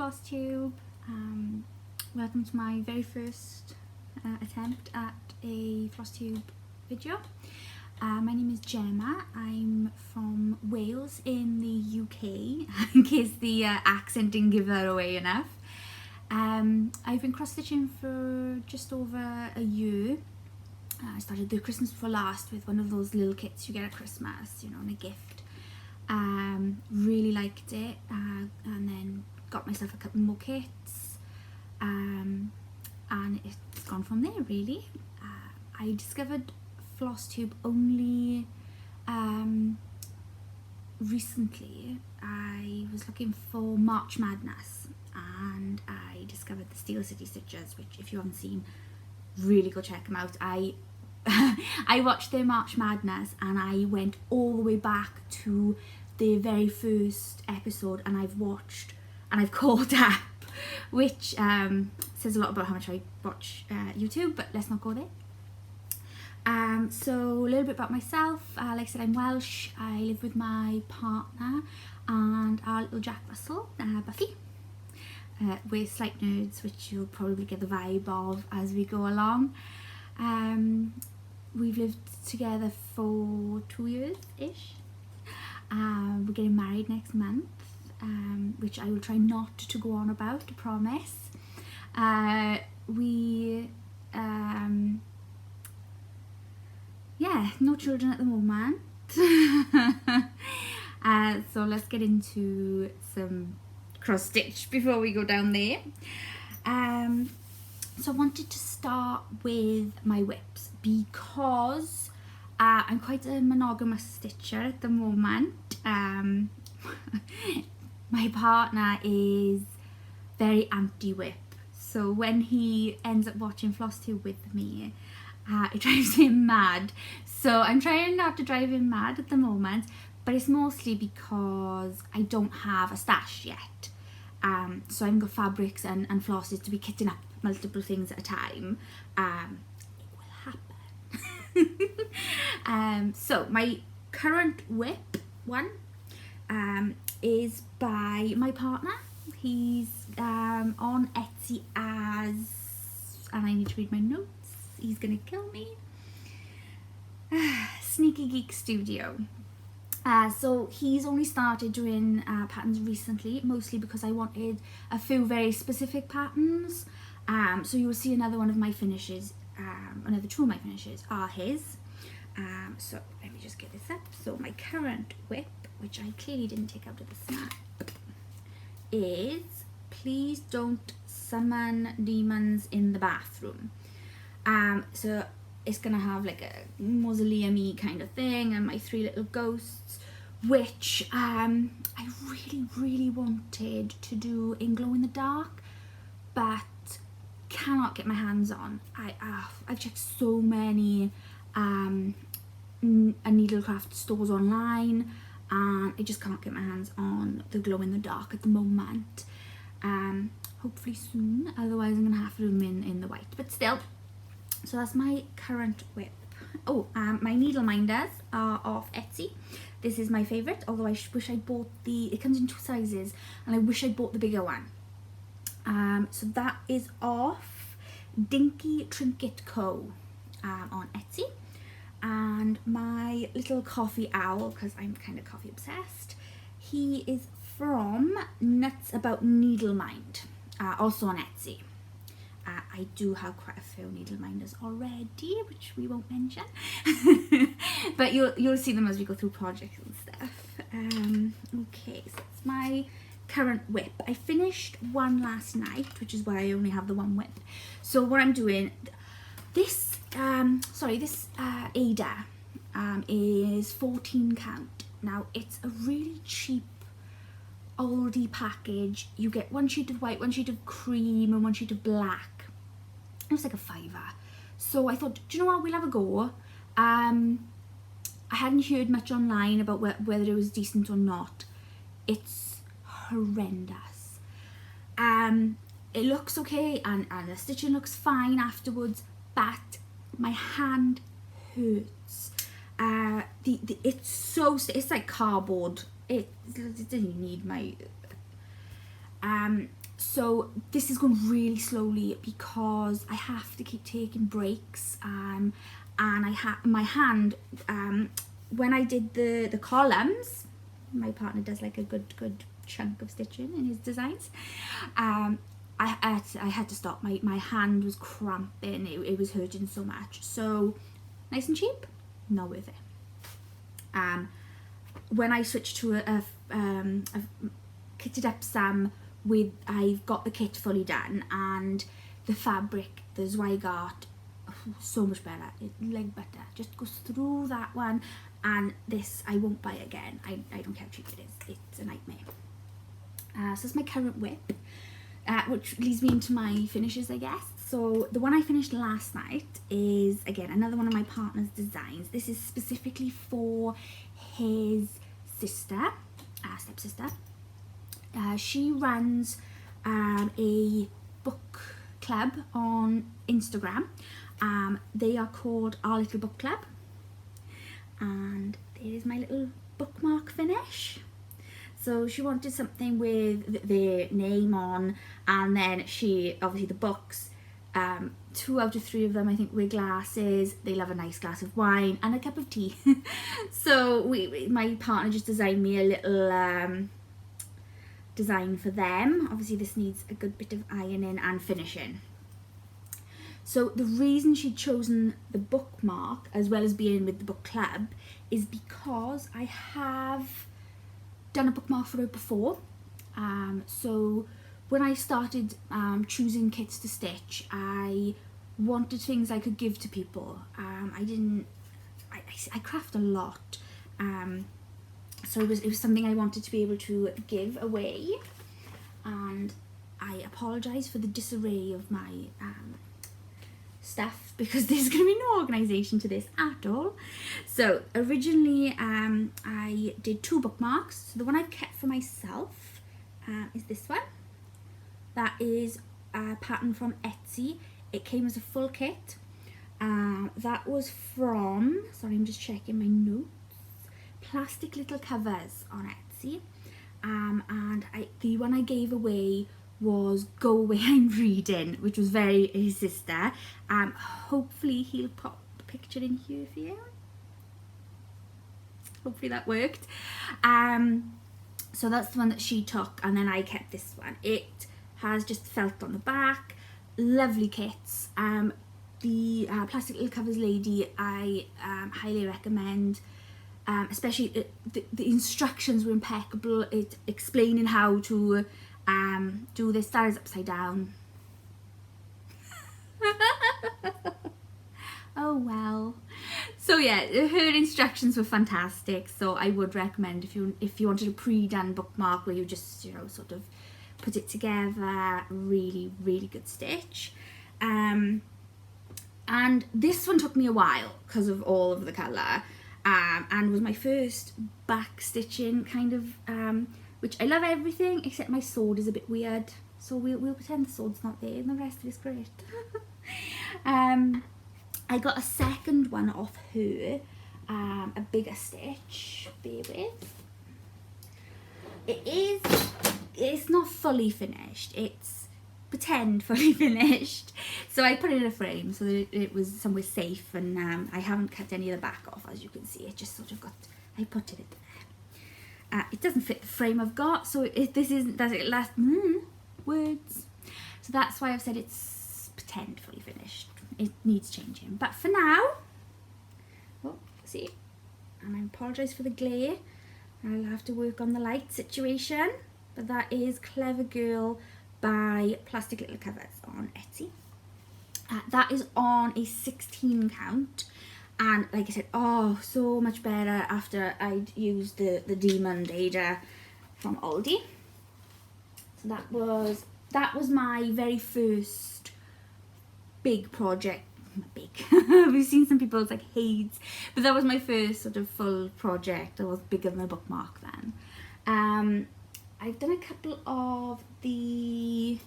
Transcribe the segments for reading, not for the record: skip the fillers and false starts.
Flosstube. Welcome to my very first attempt at a Flosstube video. My name is Gemma. I'm from Wales in the UK, in case the accent didn't give that away enough. I've been cross-stitching for just over a year. I started the Christmas before last with one of those little kits you get at Christmas, you know, and a gift. Really liked it, and then got myself a couple more kits, and it's gone from there really. I discovered Flosstube only recently. I was looking for March Madness and I discovered the Steel City Stitchers, which if you haven't seen, really go check them out. I watched their March Madness and I went all the way back to the very first episode, and I've watched and I've caught up, which says a lot about how much I watch YouTube, but let's not go there. So a little bit about myself. Like I said, I'm Welsh. I live with my partner and our little Jack Russell, Buffy. We're slight nerds, which you'll probably get the vibe of as we go along. We've lived together for 2 years-ish. We're getting married next month, which I will try not to go on about, I promise. Yeah, no children at the moment. So let's get into some cross stitch before we go down there. So I wanted to start with my whips because I'm quite a monogamous stitcher at the moment. My partner is very anti-whip, so when he ends up watching Flosstube with me, it drives him mad. So I'm trying not to drive him mad at the moment, but it's mostly because I don't have a stash yet. So I haven't got fabrics and flosses to be kitting up multiple things at a time. It will happen. So my current whip one is by my partner. He's on Etsy as, and I need to read my notes, he's gonna kill me, Sneaky Geek Studio. So he's only started doing patterns recently, mostly because I wanted a few very specific patterns. So you will see another one of my finishes, another two of my finishes are his. So let me just get this up. So my current whip, which I clearly didn't take out of the snap, is Please Don't Summon Demons in the Bathroom. So it's gonna have like a mausoleum-y kind of thing and my three little ghosts, which I really wanted to do in glow in the dark, but cannot get my hands on. I've checked so many needlecraft stores online and I just can't get my hands on the glow in the dark at the moment. Hopefully soon, otherwise I'm gonna have to do them in the white, but still. So that's my current whip. Oh, my needle minders are off Etsy. This is my favourite, although I wish I bought it comes in two sizes, and I wish I bought the bigger one. So that is off Dinky Trinket Co. On Etsy. And my little coffee owl, because I'm kind of coffee obsessed, he is from Nuts About Needlemind, also on Etsy. I do have quite a few needle minders already, which we won't mention, but you'll see them as we go through projects and stuff. Okay, so that's my current whip. I finished one last night, which is why I only have the one whip. So what I'm doing, this Ada is 14 count. Now it's a really cheap oldie package. You get one sheet of white, one sheet of cream, and one sheet of black. It was like a £5. So I thought, do you know what, we'll have a go. I hadn't heard much online about whether it was decent or not. It's horrendous. It looks okay and the stitching looks fine afterwards, but my hand hurts. It's like cardboard. It doesn't need my So this is going really slowly because I have to keep taking breaks, and my hand, when I did the columns, my partner does like a good chunk of stitching in his designs. I had to stop. My hand was cramping. It was hurting so much. So nice and cheap, not worth it. When I switched to a kitted up some with, I've got the kit fully done, and the fabric, the Zweigart, so much better. Like butter, just goes through that one. And this I won't buy again. I don't care how cheap it is. It's a nightmare. So that's my current whip, which leads me into my finishes, I guess. So the one I finished last night is, again, another one of my partner's designs. This is specifically for his sister, stepsister. She runs a book club on Instagram. They are called Our Little Book Club. And there's my little bookmark finish. So she wanted something with their name on, and then she, obviously the books, 2 out of 3 of them I think wear glasses. They love a nice glass of wine and a cup of tea. So my partner just designed me a little design for them. Obviously this needs a good bit of ironing and finishing. So the reason she'd chosen the bookmark as well as being with the book club is because I have done a bookmark for her before. So when I started choosing kits to stitch, I wanted things I could give to people. I craft a lot, so it was something I wanted to be able to give away. And I apologise for the disarray of my stuff, because there's going to be no organisation to this at all. So originally I did 2 bookmarks. So the one I've kept for myself is this one. That is a pattern from Etsy. It came as a full kit. That was from, sorry, I'm just checking my notes, Plastic Little Covers on Etsy. And the one I gave away was Go Away I'm Reading, which was very his sister. Hopefully he'll pop a picture in here for you. Hopefully that worked. So that's the one that she took, and then I kept this one. It has just felt on the back. Lovely kits. The Plastic Little Covers lady I highly recommend. Especially the instructions were impeccable. It explaining how to do this. That is upside down. Oh well. So yeah, her instructions were fantastic. So I would recommend if you wanted a pre-done bookmark where you just, you know, sort of put it together. Really, really good stitch. And this one took me a while because of all of the colour. And was my first back stitching kind of, which I love everything except my sword is a bit weird. So we'll pretend the sword's not there and the rest of it's great. I got a second one off her, a bigger stitch, bear with. It's not fully finished, it's pretend fully finished. So I put it in a frame so that it was somewhere safe, and I haven't cut any of the back off, as you can see. It just sort of got, I put it there. It doesn't fit the frame I've got, so this isn't, does it last, words. So that's why I've said it's pretend fully finished. It needs changing, but for now, oh, see, and I apologise for the glare. I'll have to work on the light situation, but that is Clever Girl by Plastic Little Covers on Etsy. That is on a 16 count, and like I said, oh, so much better after I'd used the Demon Ada from Aldi. So that was my very first big project. Big. We've seen some people, it's like Hades, but that was my first sort of full project. I was bigger than a bookmark then. I've done a couple of the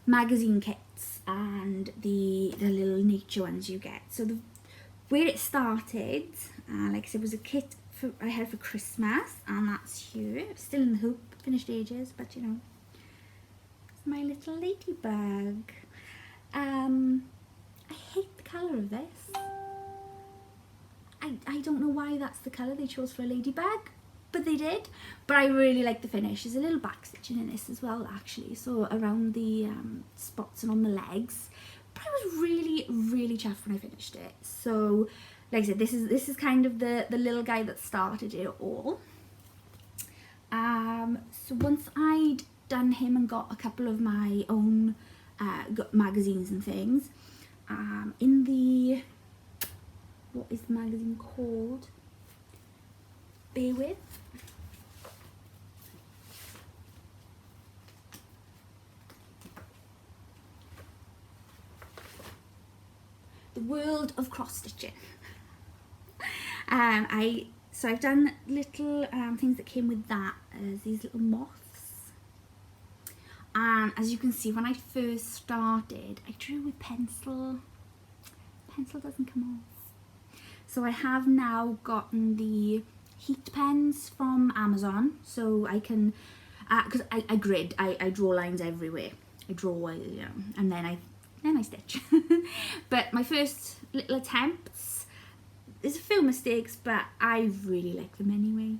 magazine kits and the little nature ones you get. So where it started, like I said, was a kit I had for Christmas, and that's here. Still in the hoop, finished ages, but you know, my little ladybug. I hate the colour of this. I don't know why that's the colour they chose for a ladybug, but they did. But I really like the finish. There's a little back stitching in this as well, actually, so around the spots and on the legs. But I was really chuffed when I finished it. So like I said, this is kind of the little guy that started it all. So once I'd done him and got a couple of my own magazines and things, in the, what is the magazine called? Bear with. The World of Cross Stitching. So I've done little things that came with that, these little moths. And as you can see, when I first started, I drew with pencil. Pencil doesn't come off. So I have now gotten the heat pens from Amazon, so I can, because I grid, I draw lines everywhere. I draw, you know, and then I stitch. But my first little attempts, there's a few mistakes, but I really like them anyway.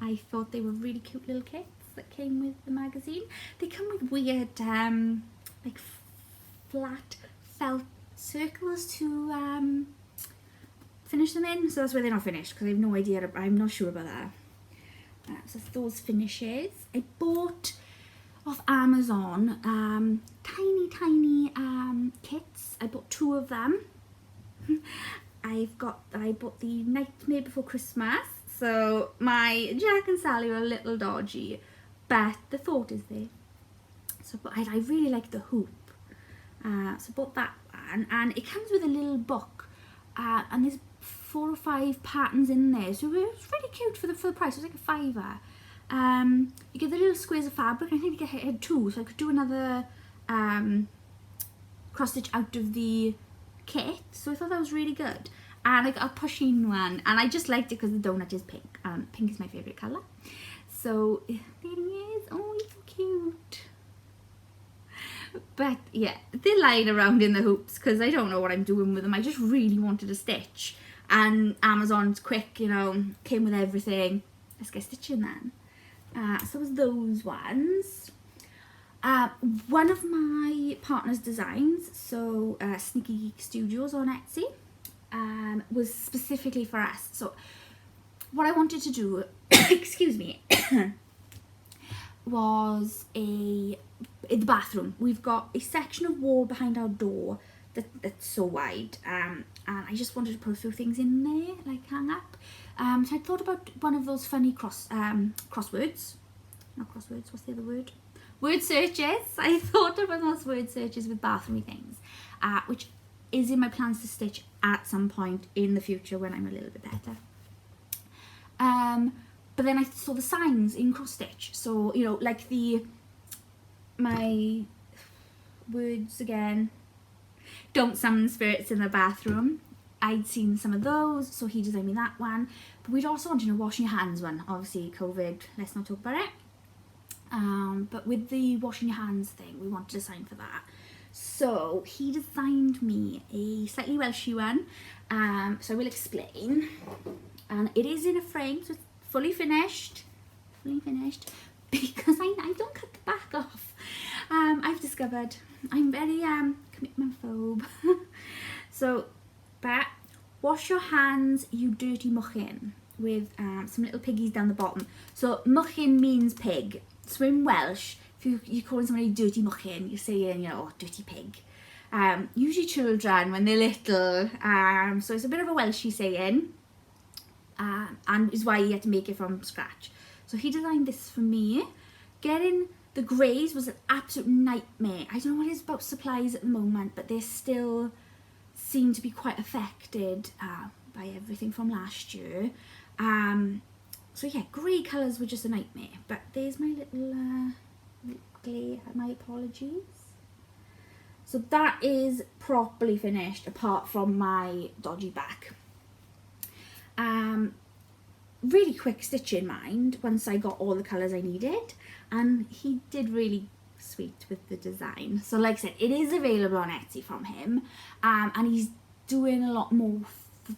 I thought they were really cute little kits that came with the magazine. They come with weird like flat felt circles to finish them in, so that's why they're not finished, because I have no idea, I'm not sure about that. So that's those finishes. I bought off Amazon tiny kits. I bought 2 of them. I bought the Nightmare Before Christmas, so my Jack and Sally are a little dodgy, but the thought is there. So but I really like the hoop, so I bought that one, and it comes with a little book, and there's 4 or 5 patterns in there, so it was really cute for the price. It was like a £5. You get the little squares of fabric. I think I had 2, so I could do another cross stitch out of the kit, so I thought that was really good. And I got a pushing one, and I just liked it because the donut is pink, and pink is my favourite colour. So there he is. Oh, he's so cute. But yeah, they're lying around in the hoops because I don't know what I'm doing with them. I just really wanted a stitch, and Amazon's quick, you know, came with everything. Let's get stitching then. So it was those ones. One of my partner's designs, so Sneaky Geek Studios on Etsy, was specifically for us. So what I wanted to do, excuse me, was in the bathroom. We've got a section of wall behind our door that's so wide, and I just wanted to put a few things in there, like hang up. So I thought about one of those funny crosswords. Not crosswords, what's the other word? Word searches. I thought of those word searches with bathroomy things, which is in my plans to stitch at some point in the future when I'm a little bit better. But then I saw the signs in cross stitch, so you know, like my words again, don't summon spirits in the bathroom. I'd seen some of those, so he designed me that one. But we'd also wanted a washing your hands one. Obviously COVID, let's not talk about it. But with the washing your hands thing, we wanted a sign for that. So he designed me a slightly Welshy one. So I will explain. And it is in a frame, so it's fully finished. Because I don't cut the back off. I've discovered I'm very commitment phobe. So, but wash your hands, you dirty muchin, with some little piggies down the bottom. So muchin means pig. So in Welsh, if you're calling somebody dirty muchin, you're saying, you know, dirty pig. Usually children when they're little. So it's a bit of a Welshy saying, and is why you had to make it from scratch. So he designed this for me. Getting the greys was an absolute nightmare. I don't know what it is about supplies at the moment, but they still seem to be quite affected by everything from last year. So yeah, grey colours were just a nightmare. But there's my little glare, my apologies. So that is properly finished, apart from my dodgy back. Really quick stitch in mind once I got all the colours I needed, and he did really sweet with the design. So like I said, it is available on Etsy from him, and he's doing a lot more,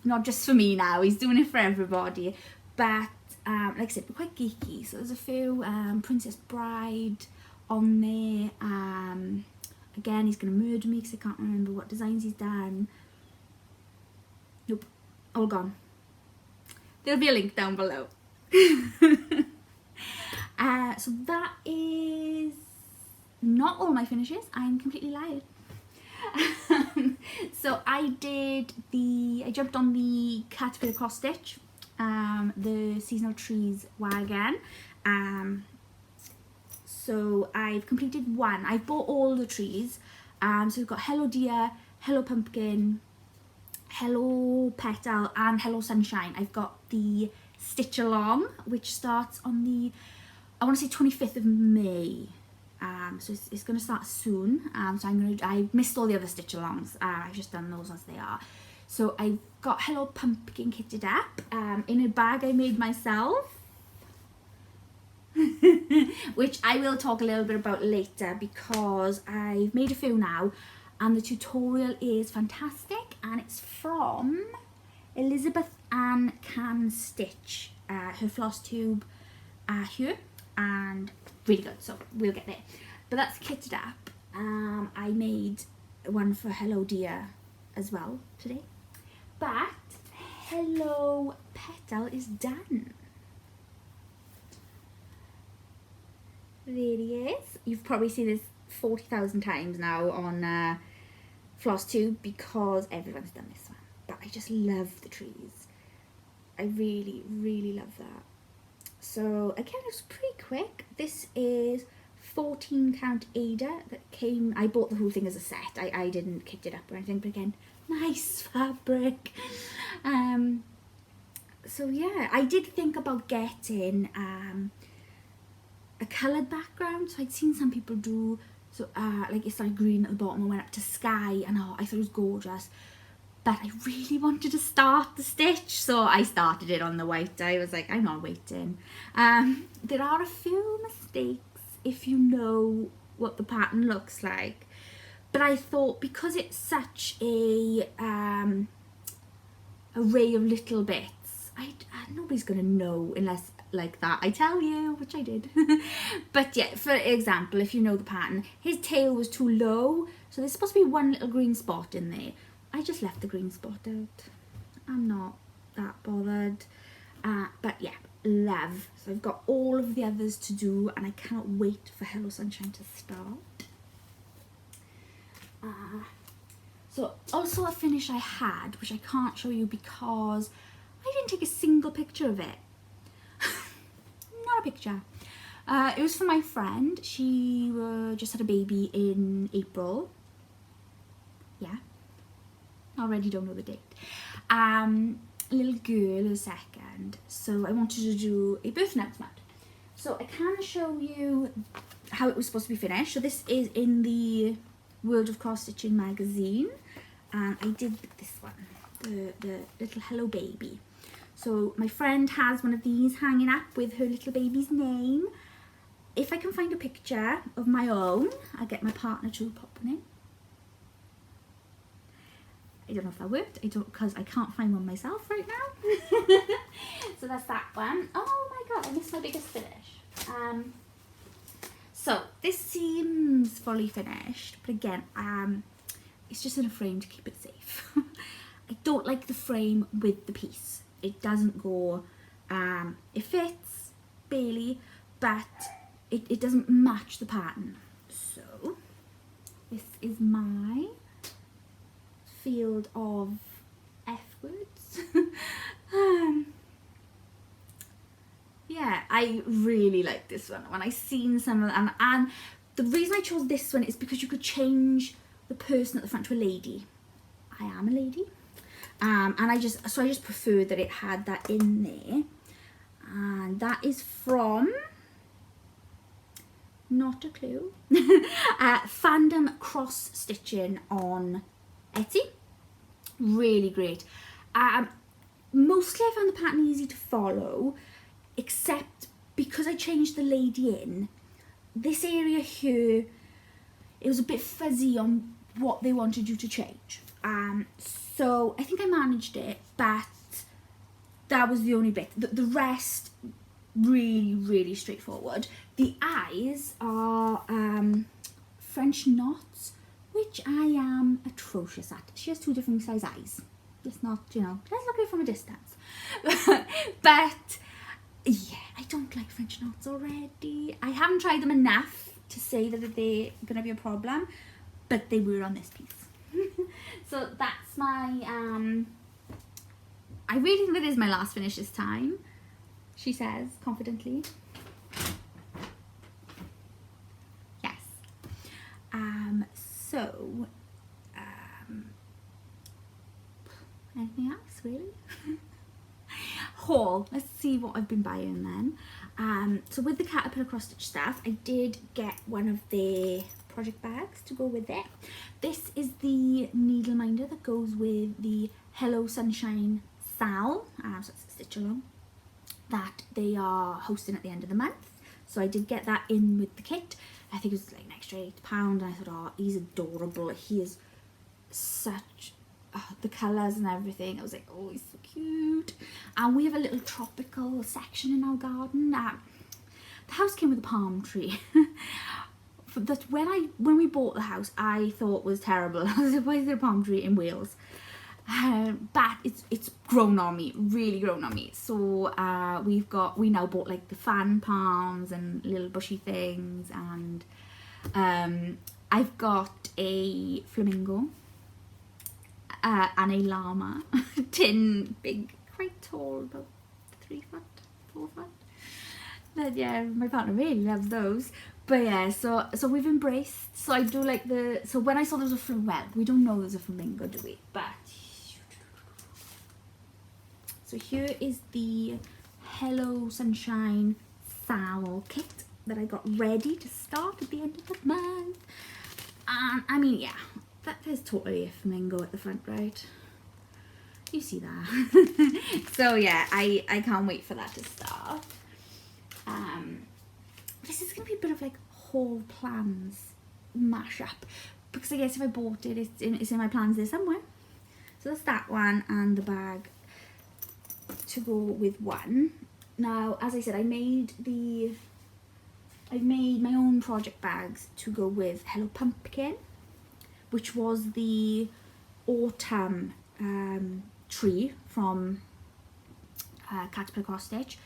not just for me now, he's doing it for everybody. But like I said, we're quite geeky, so there's a few Princess Bride on there. Again, he's gonna murder me because I can't remember what designs he's done. Nope, all gone. There'll be a link down below. So that is not all my finishes. I'm completely lying. So I jumped on the Caterpillar cross stitch, the seasonal trees wagon. So I've completed one. I've bought all the trees. So we've got Hello Deer, Hello Pumpkin, Hello Petal, and Hello Sunshine. I've got the stitch along, which starts on the, I want to say 25th of May. So it's going to start soon. So I missed all the other stitch alongs. I've just done those as they are. So I've got Hello Pumpkin kitted up in a bag I made myself, which I will talk a little bit about later because I've made a few now, and the tutorial is fantastic, and it's from Elizabeth Ann Can Stitch, her Flosstube here, and really good, so we'll get there. But that's kitted up. I made one for Hello Deer as well today, but Hello Petal is done. There he is. You've probably seen this 40,000 times now on Flosstube because everyone's done this one. But I just love the trees. I really, really love that. So again, it was pretty quick. This is 14 count Ada that came. I bought the whole thing as a set. I didn't kit it up or anything, but again, nice fabric. So yeah, I did think about getting a coloured background. So I'd seen some people do, so like it started green at the bottom and went up to sky, and I thought it was gorgeous. But I really wanted to start the stitch, so I started it on the white. I was like, I'm not waiting. There are a few mistakes if you know what the pattern looks like, but I thought because it's such a array of little bits, nobody's gonna know unless like that I tell you, which I did. But yeah, for example, if you know the pattern, his tail was too low, so there's supposed to be one little green spot in there. I just left the green spot out. I'm not that bothered. But yeah, love. So I've got all of the others to do, and I cannot wait for Hello Sunshine to start. So also a finish I had, which I can't show you because I didn't take a single picture of it. Not a picture. It was for my friend. She just had a baby in April. Yeah. Already don't know the date. A little girl, a second. So I wanted to do a birth announcement. So I can show you how it was supposed to be finished. So this is in the World of Cross Stitching magazine, and I did this one, the little Hello Baby. So my friend has one of these hanging up with her little baby's name. If I can find a picture of my own, I'll get my partner to pop one in. I don't know if that worked, because I can't find one myself right now. So that's that one. Oh my god, I missed my biggest finish. So this seems fully finished, but again, it's just in a frame to keep it safe. I don't like the frame with the piece. It doesn't go, it fits barely, but it doesn't match the pattern. So this is my field of F words. Yeah, I really like this one. When I seen some of them, and the reason I chose this one is because you could change the person at the front to a lady. I am a lady, and I just prefer that it had that in there. And that is from, not a clue, Fandom Cross Stitching on Etsy. Really great. Mostly I found the pattern easy to follow, except because I changed the lady in, this area here, it was a bit fuzzy on what they wanted you to change. So I think I managed it, but that was the only bit. The rest, really, really straightforward. The eyes are French knots, which I am atrocious at. She has 2 different size eyes. It's not, you know, let's look at it from a distance. But yeah, I don't like French knots already. I haven't tried them enough to say that they're gonna be a problem, but they were on this piece. So that's my I really think that is my last finish this time, she says confidently. Yes. So anything else really? Haul. Let's see what I've been buying then. So with the caterpillar cross stitch stuff, I did get one of the project bags to go with it. This is the needle minder that goes with the Hello Sunshine Sal, so it's a stitch along, that they are hosting at the end of the month. So I did get that in with the kit. I think it was like an extra £8, and I thought, oh, he's adorable. He is such, the colours and everything. I was like, oh, he's so cute. And we have a little tropical section in our garden. The house came with a palm tree. That when we bought the house, I thought was terrible. I was like, why is there a palm tree in Wales? But it's grown on me, really grown on me. So we now bought like the fan palms and little bushy things, and I've got a flamingo and a llama, tin, big, quite tall, about 3 foot, 4 foot. But yeah, my partner really loves those. But yeah, so we've embraced. So I do like so when I saw there was a flamingo, well, we don't know there's a flamingo, do we? But so here is the Hello Sunshine Sal kit that I got ready to start at the end of the month. And I mean, yeah, there's totally a flamingo at the front, right? You see that? So yeah, I can't wait for that to start. This is going to be a bit of like haul plans mashup, because I guess if I bought it, it's in my plans there somewhere. So that's that one, and the bag to go with one. Now, as I said, I've made my own project bags to go with Hello Pumpkin, which was the autumn tree from Caterpillar Cross Stitch.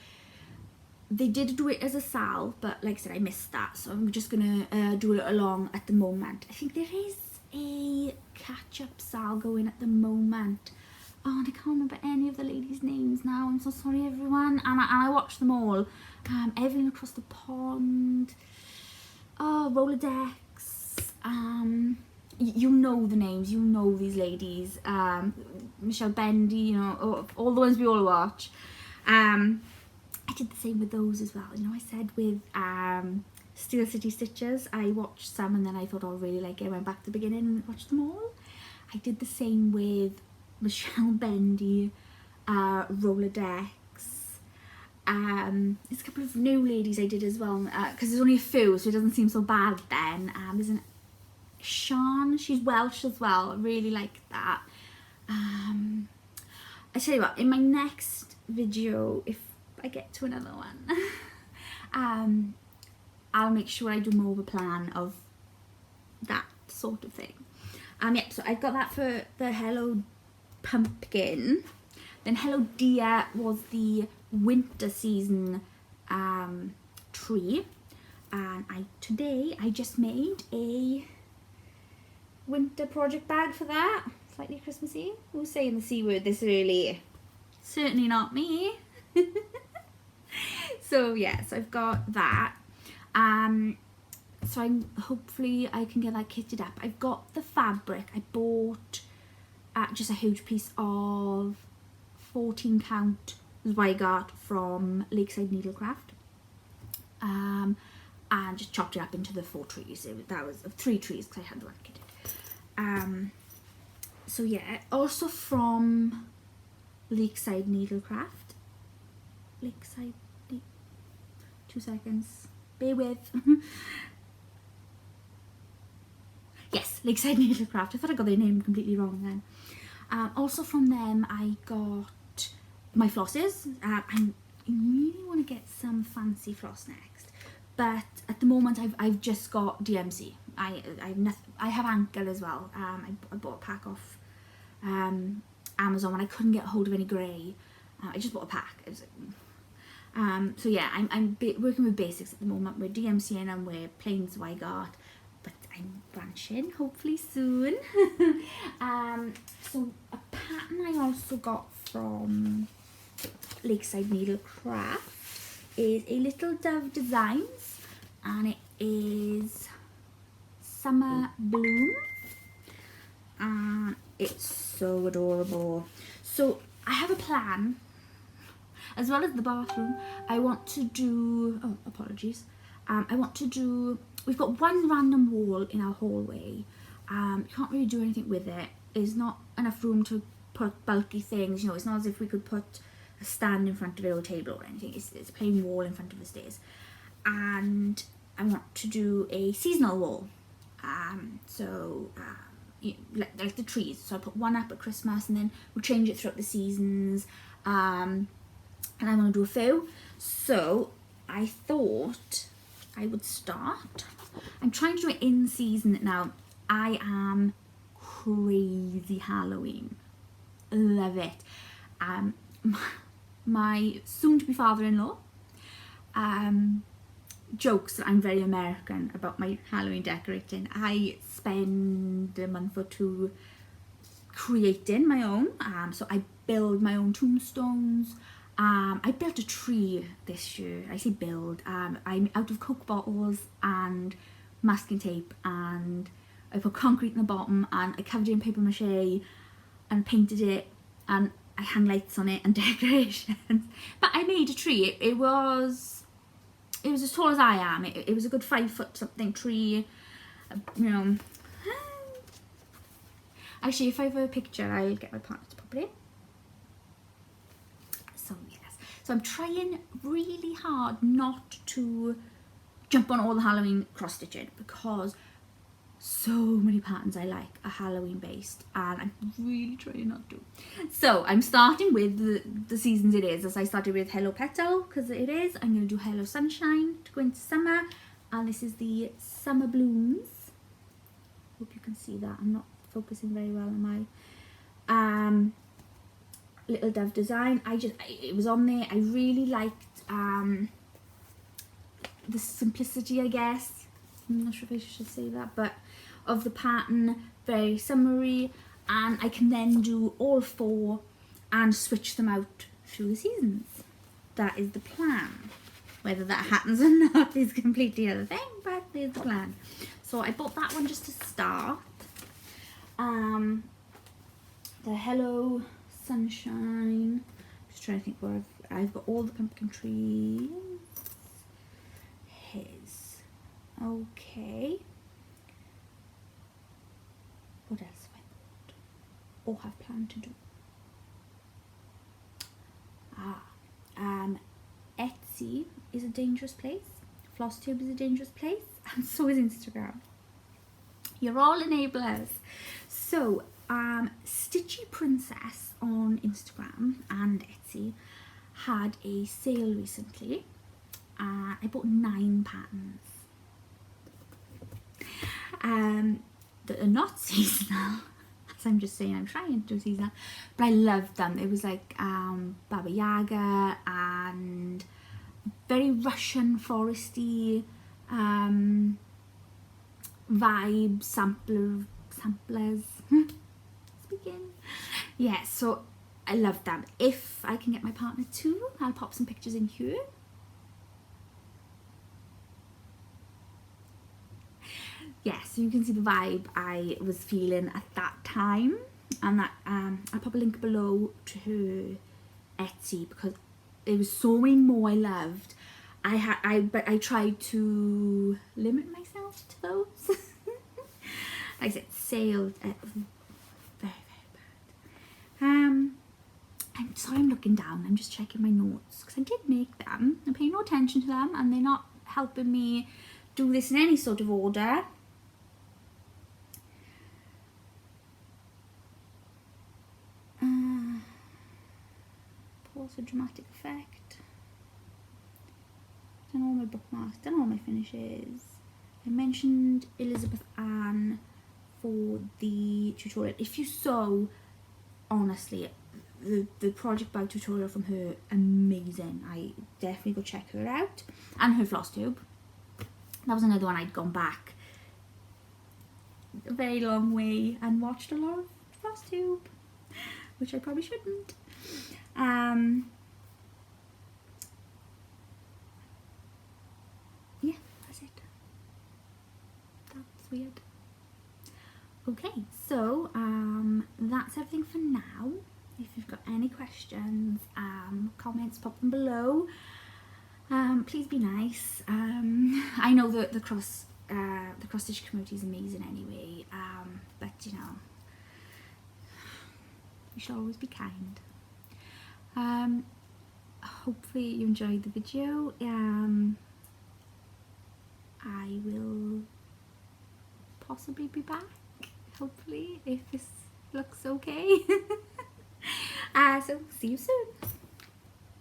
They did do it as a sal, but like I said, I missed that, so I'm just gonna do it along at the moment. I think there is a catch-up sal going at the moment. Oh, and I can't remember any of the ladies' names now. I'm so sorry, everyone. And I watched them all. Evelyn Across the Pond. Oh, Rolodex. You know the names. You know these ladies. Michelle Bendy. You know, all the ones we all watch. I did the same with those as well. You know, I said with Steel City Stitches, I watched some and then I thought, oh, I really like it. I went back to the beginning and watched them all. I did the same with Michelle Bendy, Rolodex. There's a couple of new ladies I did as well, because there's only a few, so it doesn't seem so bad then. There's an Sean, she's Welsh as well. I really like that. I tell you what, in my next video, if I get to another one, I'll make sure I do more of a plan of that sort of thing. Yeah, so I got that for the Hello Pumpkin. Then Hello Deer was the winter season tree, and today I just made a winter project bag for that. Slightly Christmassy. Who's saying the C word this early? Certainly not me. So yeah, so I've got that. So hopefully I can get that kitted up. I've got the fabric. I bought just a huge piece of 14 count is what I got from Lakeside Needlecraft, and just chopped it up into the 4 trees. That was 3 trees because I had the one kitted. So yeah, also from Lakeside Needlecraft. 2 seconds. bear with. Yes, Lakeside Needlecraft. I thought I got their name completely wrong then. Also from them I got my flosses. I really want to get some fancy floss next, but at the moment I've just got DMC. I have Anchor as well. I bought a pack off Amazon when I couldn't get hold of any grey. I just bought a pack. It was like, so yeah, I'm working with basics at the moment. We're DMCing and we're plains I got, but I'm branching hopefully soon. So a pattern I also got from Lakeside Needlecraft is a Little Dove Designs, and it is Summer Bloom, and it's so adorable. So I have a plan, as well as the bathroom. I want to do, oh apologies, I want to do, we've got one random wall in our hallway. You can't really do anything with it. There's not enough room to put bulky things, you know, it's not as if we could put a stand in front of it or a table or anything. It's a plain wall in front of the stairs. And I want to do a seasonal wall. You know, like the trees. So I put one up at Christmas and then we'll change it throughout the seasons. And I want to do a few. So I thought I would start. I'm trying to do it in season now. I am crazy Halloween. Love it. My soon-to-be father-in-law jokes that I'm very American about my Halloween decorating. I spend a month or two creating my own. So I build my own tombstones. I built a tree this year. I say build. I'm out of Coke bottles and masking tape, and I put concrete in the bottom and I covered it in paper mache and painted it, and I hung lights on it and decorations. But I made a tree. It was as tall as I am. It was a good 5 foot something tree, you know. Actually, if I have a picture, I'll get my partner to pop it in. So yes, so I'm trying really hard not to jump on all the Halloween cross stitching, because so many patterns I like are Halloween based, and I'm really trying not to. So I'm starting with the seasons it is, as I started with Hello Petal, because it is. I'm going to do Hello Sunshine to go into summer, and this is the Summer Blooms. Hope you can see that. I'm not focusing very well on my Little Dove design. It was on there. I really liked the simplicity, I guess. I'm not sure if I should say that, but of the pattern, very summery, and I can then do all 4 and switch them out through the seasons. That is the plan. Whether that happens or not is completely other thing, but there's the plan. So I bought that one just to start. The Hello Sunshine. Just trying to think where I've got all the pumpkin trees. Okay. What else have I bought or have planned to do? Etsy is a dangerous place. Flosstube is a dangerous place, and so is Instagram. You're all enablers. So, Stitchy Princess on Instagram and Etsy had a sale recently. I bought 9 patterns. That are not seasonal, as I'm just saying, I'm trying to do seasonal, but I loved them. It was like Baba Yaga and very Russian foresty vibe, samplers speaking. Yeah, so I love them. If I can get my partner too, I'll pop some pictures in here. Yeah, so you can see the vibe I was feeling at that time, and that I'll pop a link below to her Etsy, because there was so many more I loved. But I tried to limit myself to those. Like I said, sale very, very bad. I'm sorry, I'm looking down. I'm just checking my notes because I did make them. I'm paying no attention to them, and they're not helping me do this in any sort of order. Pause for dramatic effect. Done all my bookmarks, done all my finishes. I mentioned Elizabeth Ann for the tutorial. If you sew, honestly, the project bag tutorial from her, amazing. I definitely go check her out. And her Flosstube. That was another one I'd gone back a very long way and watched a lot of Flosstube, which I probably shouldn't. Yeah, that's it. That's weird. Okay, so that's everything for now. If you've got any questions, comments, pop them below. Please be nice. I know that the cross stitch community is amazing anyway, but you know, you should always be kind. Hopefully you enjoyed the video. I will possibly be back, hopefully, if this looks okay. So see you soon.